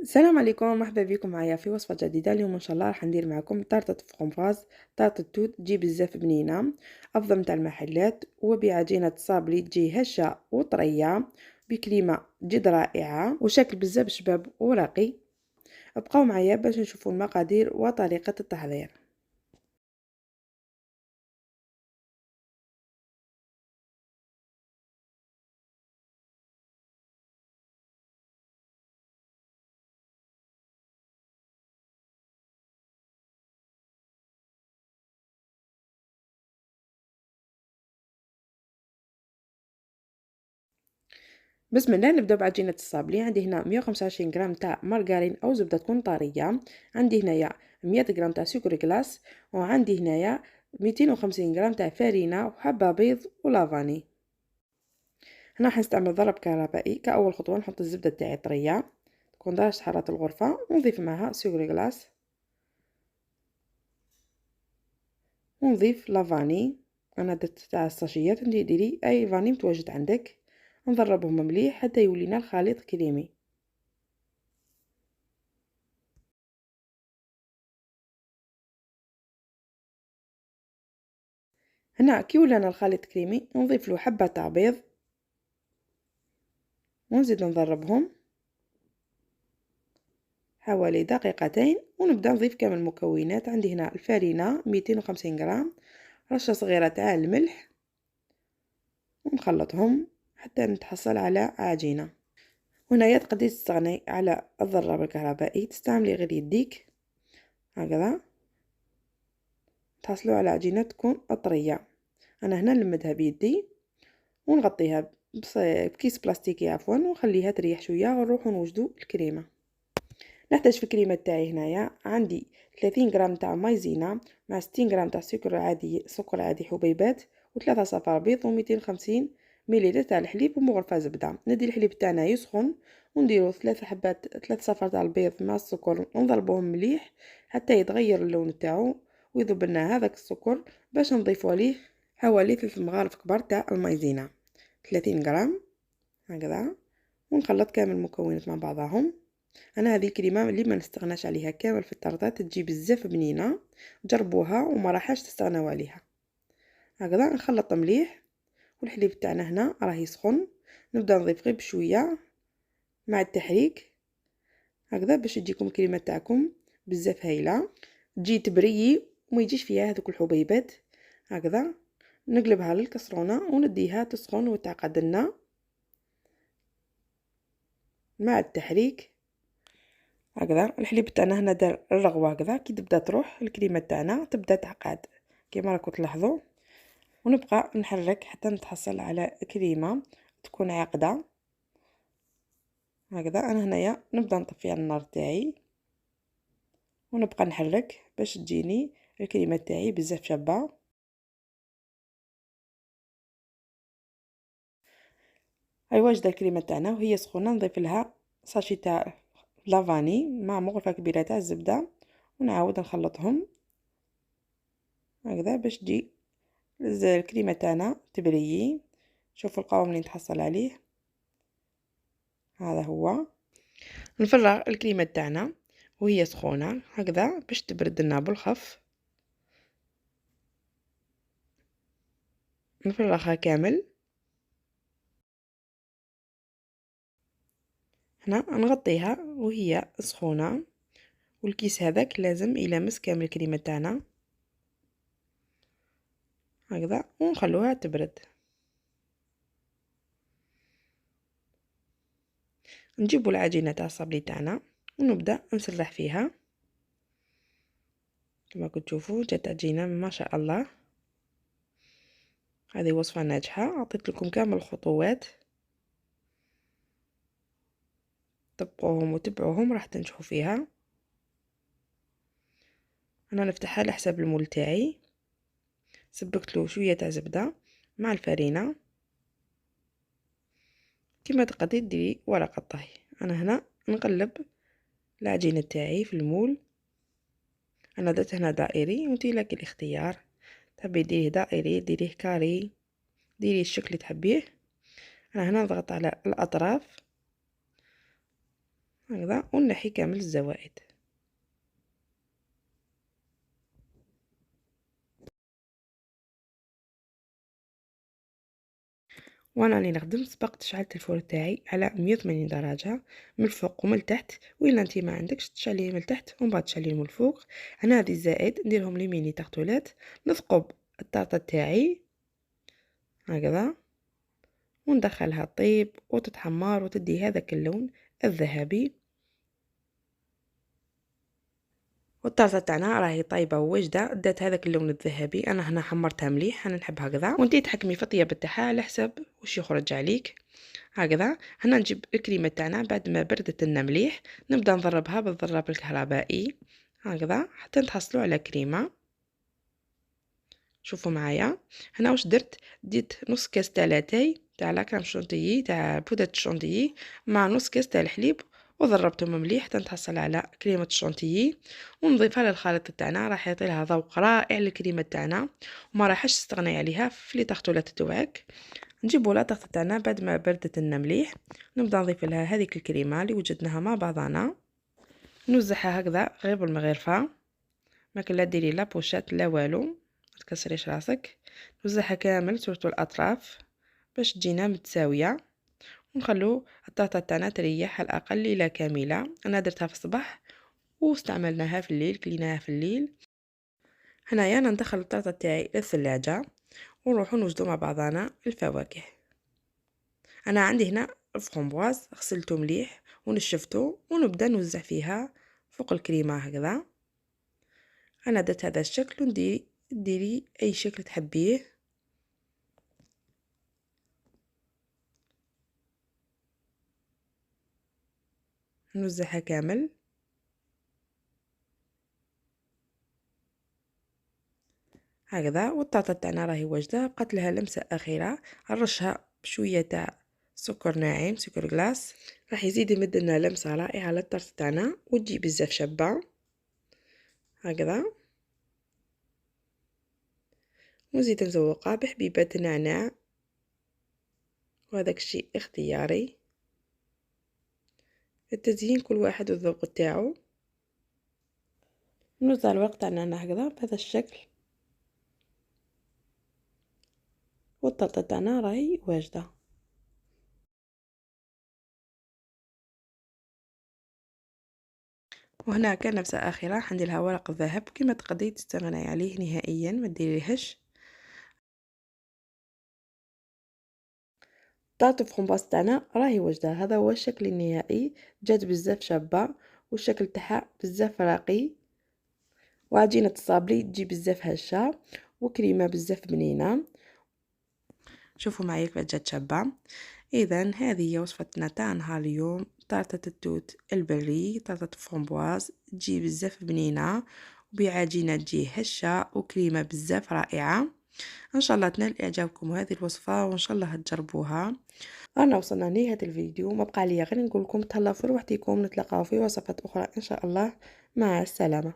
السلام عليكم، مرحبا بكم معايا في وصفة جديدة. اليوم ان شاء الله راح ندير معكم طارطة فغنفاز. طارطة توت تجي بزاف بنينة، افضل متاع المحلات، وبعجينة صابلي تجي هشة وطرية، بكليمة جد رائعة وشكل بزاف شباب ورقي. ابقاو معايا باش نشوفوا المقادير وطريقة التحضير. بسم الله، نبداو بعجينه الصابلي. عندي هنا 125 غرام تاع مارغرين او زبده تكون طريه، عندي هنايا 100 غرام تاع سكر كلاص، وعندي هنايا 250 غرام تاع فرينه وحبه بيض ولافاني. هنا راح نستعمل ضرب كهربائي. كاول خطوه نحط الزبده تاعي طريه تكون درجه حراره الغرفه، ونضيف معها سكر كلاص، ونضيف لافاني. انا درت تاع الساشيات، انتي ديري اي فاني متواجد عندك. نضربهم مليح حتى يولينا الخليط كريمي. هنا كي ولانا الخليط كريمي نضيف له حبة تاع بيض، ونزيد نضربهم حوالي دقيقتين، ونبدا نضيف كامل المكونات. عندي هنا الفرينة 250 غرام، رشة صغيرة تاع الملح، ونخلطهم حتى نتحصل على عجينة. هنايا تقدري تستغني على الضرب الكهربائي، تستعملي غير يديك هكذا تحصلوا على عجينة تكون طرية. انا هنا نلمدها بيدي ونغطيها بكيس بلاستيكي عفوا، ونخليها تريح شويه ونروحوا نوجدوا الكريمه. نحتاج في الكريمه تاعي هنايا عندي 30 غرام تاع مايزينا مع 60 غرام تاع سكر عادي حبيبات، وثلاثة صفار بيض، و250 مليلتر تاع الحليب، ومغرفه زبده. ندي الحليب تاعنا يسخن، ونديرو 3 صفار تاع البيض مع السكر، ونضربوهم مليح حتى يتغير اللون تاعو ويذوب لنا هذاك السكر، باش نضيفو عليه حوالي 3 مغارف كبار تاع المايزينا 30 غرام هكذا. ونخلط كامل المكونات مع بعضهم. انا هذه الكريمه اللي ما نستغناش عليها كامل في الطرطات، تجي بزاف بنينه، جربوها وما راحش تستغناو عليها. هكذا نخلط مليح، والحليب تاعنا هنا راه يسخن. نبدا نضيف غير بشويه مع التحريك هكذا باش تجيكم الكريمه تاعكم بزاف هايله، تجي تبريي وما يجيش فيها هذوك الحبيبات. هكذا نقلبها للكسرونه ونديها تسخن وتعقد لنا مع التحريك. هكذا الحليب تاعنا هنا دار الرغوه، هكذا كي تبدا تروح الكريمه تاعنا تبدا تعقد كيما راكم تلاحظوا. ونبقى نحرك حتى نتحصل على كريمه تكون عاقده هكذا. انا هنايا نبدا نطفي على النار تاعي، ونبقى نحرك باش تجيني الكريمه تاعي بزاف شابه. هاي واجده الكريمه تاعنا وهي سخونه، نضيف لها ساشي تاع لافاني مع مغرفه كبيره تاع الزبده، ونعاود نخلطهم هكذا باش تجي الكريمه تاعنا تبريي. شوفوا القوام اللي نتحصل عليه، هذا هو. نفرغ الكريمه تاعنا وهي سخونه هكذا باش تبرد لنا بالخف. نفرغها كامل. هنا نغطيها وهي سخونه، والكيس هذاك لازم يلامس كامل الكريمه تاعنا هكذا، ونخلوها تبرد. نجيبوا العجينه تاع الصابلي تاعنا ونبدا نسرح فيها. كما كنتوا تشوفوا جات عجينه ما شاء الله. هذه وصفه ناجحه، عطيت لكم كامل الخطوات، طبقوهم وتبعوهم راح تنجحوا فيها. انا نفتحها على حساب المول تاعي. سبكت له شويه تاع زبده مع الفرينه كما تقدري ديري ورقه طهي. انا هنا نقلب العجينه تاعي في المول. انا درت هنا دائري، وانتي لك الاختيار، تحبي ديريه دائري ديريه كاري، ديري الشكل اللي تحبيه. انا هنا نضغط على الاطراف هكذا، ونحي كامل الزوائد. وانا راني نخدم سبقت شعلت الفرن تاعي على 180 درجه من الفوق ومن التحت، وإلا انت ما عندكش تشعليه من التحت ومن بعد تشعليه من الفوق. انا هذه الزائد نديرهم لي ميني تارتولات، نثقب الطارطه تاعي هكذا وندخلها طيب وتتحمر وتدي هذاك اللون الذهبي. والطرزه تاعنا راهي طايبه وواجده، دات هذاك اللون الذهبي. انا هنا حمرتها مليح، انا نحب هكذا، وانتي تحكمي في الطياب تاعها على حسب واش يخرج عليك. هكذا هنا نجيب الكريمه تاعنا بعد ما بردت لنا مليح، نبدا نضربها بالضراب الكهربائي هكذا حتى نتحصلوا على كريمه. شوفوا معايا هنا واش درت، ديت نص كاس تاع لاتاي تاع لا كريم شونتيي تاع بودره الشونتيي مع نص كاس تاع الحليب، وضربتهم مليح حتى نتحصل على كريمه الشونتيي، ونضيفها للخليط تاعنا. راح يعطي لها ذوق رائع للكريمه تاعنا، وما راحش تستغني عليها في لي طاختولات تاعك. نجيبوا لا طاخت تاعنا بعد ما بردت لنا مليح، نبدا نضيف لها هذيك الكريمه اللي وجدناها مع بعضنا، نوزعها هكذا غير بالمغرفه، ما كان لا ديري لا بوشات لا والو، ما تكسريش راسك. نوزعها كامل سورتو الاطراف باش تجينا متساويه، ونخلو الطاطا تاعنا تريح على الاقل ليله كامله. انا درتها في الصباح واستعملناها في الليل، كليناها في الليل. هنايا انا ندخل الطاطا تاعي للثلاجه ونروحو نوجدو مع بعضنا الفواكه. انا عندي هنا الفرomboise غسلته مليح ونشفته، ونبدا نوزع فيها فوق الكريمه هكذا. انا درت هذا الشكل، ديري اي شكل تحبيه. نوزعها كامل هكذا. والطاطا تاعنا راهي واجده، بقات لها لمسه اخيره، نرشها بشويه تاع سكر ناعم، سكر غلاس، راح يزيد يمد لنا لمسه رائعه على الطرط تاعنا وتجي بزاف شابه هكذا. ونزيد نزوقها بحبيبات النعناع، وهذاك الشيء اختياري. التزيين كل واحد والذوق تاعو. نوزع الورق تاعنا هكذا بهذا الشكل، والطرطه تاعنا راهي واجده. وهنا كان لمسه اخيره، حندير لها ورق الذهب كما تقدري تستغني عليه نهائيا، ما ديريهش. طارت الفرomboise تاعنا راهي واجده، هذا هو الشكل النهائي. جات بزاف شابه والشكل تاعها بزاف راقي، وعجينه الصابلي تجي بزاف هشه، وكريمه بزاف بنينه. شوفوا معايا كيف جات شابه. اذا هذه هي وصفتنا تاع نهار اليوم، طارطة التوت البري، طارطة الفرomboise تجي بزاف بنينه وبعجينه تجي هشه وكريمه بزاف رائعه. ان شاء الله تنال اعجابكم هذه الوصفه، وان شاء الله تجربوها. رانا وصلنا لنهايه الفيديو، ما بقى لي غير نقول لكم تهلاو في روحتكم، نتلاقاو في وصفات اخرى ان شاء الله. مع السلامه.